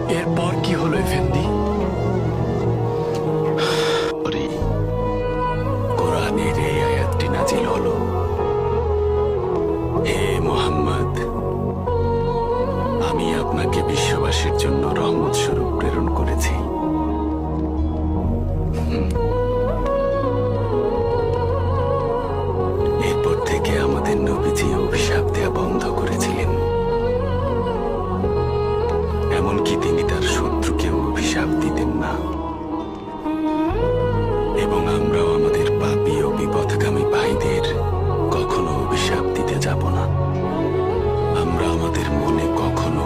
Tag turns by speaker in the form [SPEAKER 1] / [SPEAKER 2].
[SPEAKER 1] এরপর কি হলো এফেন্দি?
[SPEAKER 2] কোরআনের এই আয়াতটি নাজিল হলো, হে মুহাম্মদ, আমি আপনাকে বিশ্ববাসীর জন্য রহমত স্বরূপ প্রেরণ করেছি। এরপর থেকে আমাদের নবীজি অভিশাপ দেয়া বন্ধ করেছিলেন। এমনকি তিনি তার শত্রুকেও অভিশাপ দিতেন না। এবং আমরাও আমাদের পাপী ও বিপথগামী ভাইদের কখনো অভিশাপ দিতে যাব না। আমরা আমাদের মনে কখনো